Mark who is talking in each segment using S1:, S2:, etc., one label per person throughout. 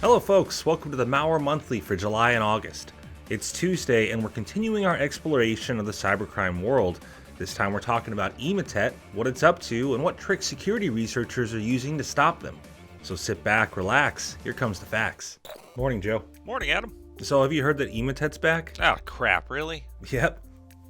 S1: Hello folks, welcome to the Malware Monthly for July and August. It's Tuesday and we're continuing our exploration of the cybercrime world. This time we're talking about Imatetet, what it's up to, and what tricks security researchers are using to stop them. So sit back, relax, here comes the facts. Morning, Joe.
S2: Morning, Adam.
S1: So have you heard that Imatet's back?
S2: Oh, crap, really?
S1: Yep.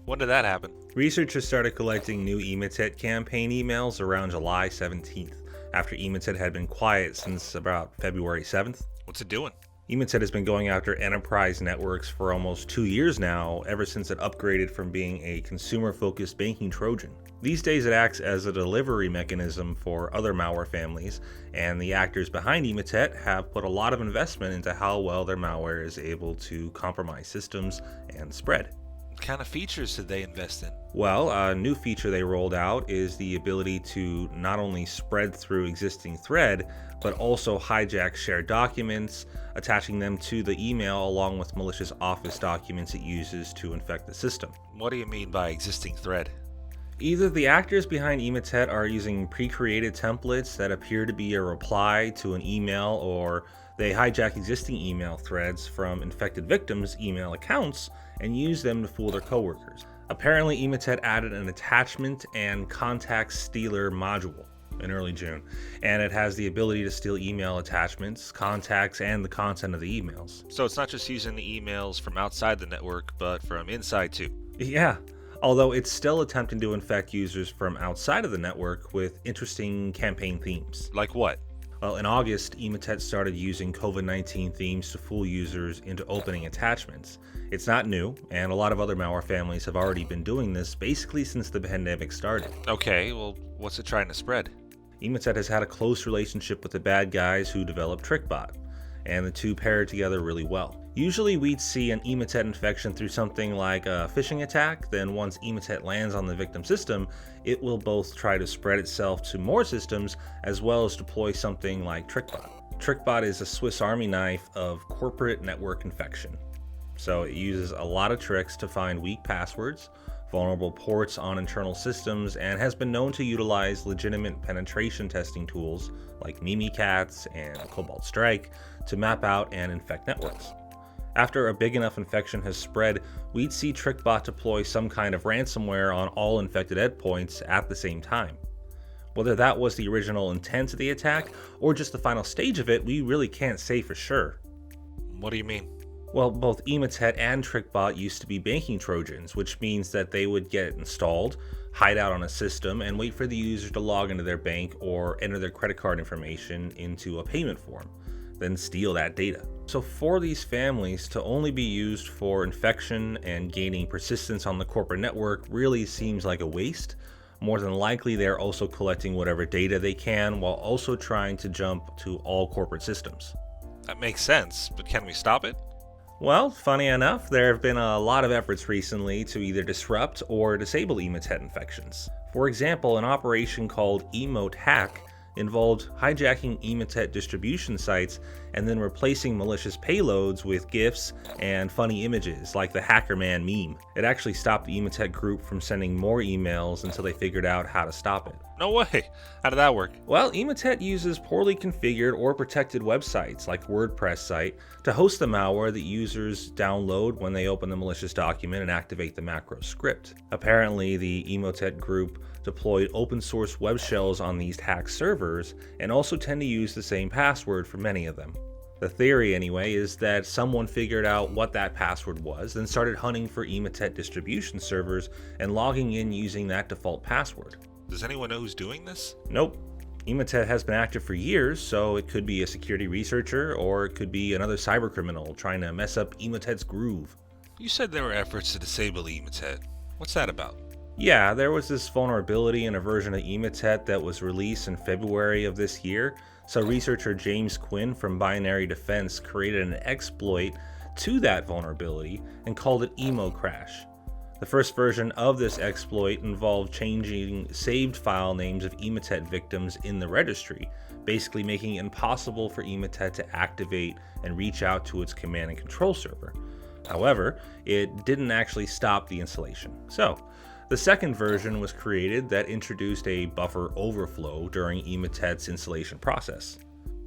S2: When did that happen?
S1: Researchers started collecting new Imatet campaign emails around July 17th, after Imatet had been quiet since about February 7th.
S2: What's it doing?
S1: Imatetet has been going after enterprise networks for almost 2 years now, ever since it upgraded from being a consumer-focused banking Trojan. These days it acts as a delivery mechanism for other malware families, and the actors behind Imatetet have put a lot of investment into how well their malware is able to compromise systems and spread.
S2: What kind of features did they invest in?
S1: Well, a new feature they rolled out is the ability to not only spread through existing thread, but also hijack shared documents, attaching them to the email along with malicious Office documents it uses to infect the system.
S2: What do you mean by existing thread?
S1: Either the actors behind Imatetet are using pre-created templates that appear to be a reply to an email, or they hijack existing email threads from infected victims' email accounts and use them to fool their coworkers. Apparently, Imatetet added an attachment and contact stealer module in early June, and it has the ability to steal email attachments, contacts, and the content of the emails.
S2: So it's not just using the emails from outside the network, but from inside too.
S1: Yeah, although it's still attempting to infect users from outside of the network with interesting campaign themes.
S2: Like what?
S1: Well, in August, Imatetet started using COVID-19 themes to fool users into opening attachments. It's not new, and a lot of other malware families have already been doing this basically since the pandemic started.
S2: Okay, well, what's it trying to spread?
S1: Imatetet has had a close relationship with the bad guys who developed Trickbot, and the two paired together really well. Usually we'd see an Imatetet infection through something like a phishing attack, then once Imatetet lands on the victim system, it will both try to spread itself to more systems as well as deploy something like Trickbot. Trickbot is a Swiss Army knife of corporate network infection. So it uses a lot of tricks to find weak passwords, vulnerable ports on internal systems, and has been known to utilize legitimate penetration testing tools like Mimikatz and Cobalt Strike to map out and infect networks. After a big enough infection has spread, we'd see Trickbot deploy some kind of ransomware on all infected endpoints at the same time. Whether that was the original intent of the attack or just the final stage of it, we really can't say for sure.
S2: What do you mean?
S1: Well, both Imatetet and Trickbot used to be banking Trojans, which means that they would get installed, hide out on a system, and wait for the user to log into their bank or enter their credit card information into a payment form, then steal that data. So for these families to only be used for infection and gaining persistence on the corporate network really seems like a waste. More than likely, they're also collecting whatever data they can while also trying to jump to all corporate systems.
S2: That makes sense, but can we stop it?
S1: Well, funny enough, there have been a lot of efforts recently to either disrupt or disable Imatetet infections. For example, an operation called Emotet involved hijacking Imatetet distribution sites and then replacing malicious payloads with GIFs and funny images like the Hacker Man meme. It actually stopped the Imatetet group from sending more emails until they figured out how to stop it.
S2: No way! How did that work?
S1: Well, Imatetet uses poorly configured or protected websites like WordPress site to host the malware that users download when they open the malicious document and activate the macro script. Apparently, the Imatetet group deployed open source web shells on these hacked servers and also tend to use the same password for many of them. The theory, anyway, is that someone figured out what that password was, then started hunting for Imatetet distribution servers and logging in using that default password.
S2: Does anyone know who's doing this?
S1: Nope. Imatetet has been active for years, so it could be a security researcher or it could be another cybercriminal trying to mess up Imatet's groove.
S2: You said there were efforts to disable Imatet. What's that about?
S1: Yeah, there was this vulnerability in a version of Imatetet that was released in February of this year, so researcher James Quinn from Binary Defense created an exploit to that vulnerability and called it Emo Crash. The first version of this exploit involved changing saved file names of Imatetet victims in the registry, basically making it impossible for Imatetet to activate and reach out to its command and control server. However, it didn't actually stop the installation. So, the second version was created that introduced a buffer overflow during Imatet's installation process.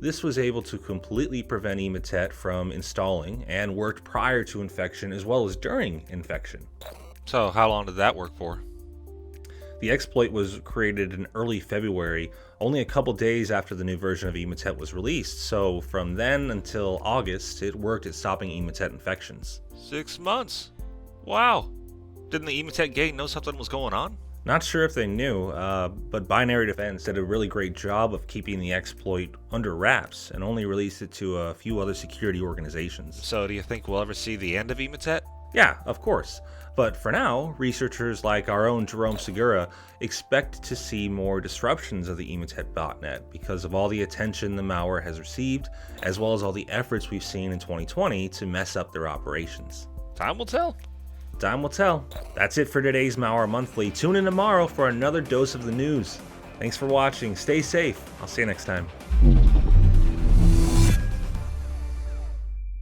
S1: This was able to completely prevent Imatetet from installing and worked prior to infection as well as during infection.
S2: So how long did that work for?
S1: The exploit was created in early February, only a couple days after the new version of Imatetet was released, so from then until August, it worked at stopping Imatetet infections.
S2: 6 months? Wow. Didn't the Imatetet gang know something was going on?
S1: Not sure if they knew, but Binary Defense did a really great job of keeping the exploit under wraps and only released it to a few other security organizations.
S2: So do you think we'll ever see the end of Imatetet?
S1: Yeah, of course. But for now, researchers like our own Jerome Segura expect to see more disruptions of the Imatetet botnet because of all the attention the malware has received, as well as all the efforts we've seen in 2020 to mess up their operations.
S2: Time will tell.
S1: Time will tell. That's it for today's Malware Monthly. Tune in tomorrow for another dose of the news. Thanks for watching. Stay safe. I'll see you next time.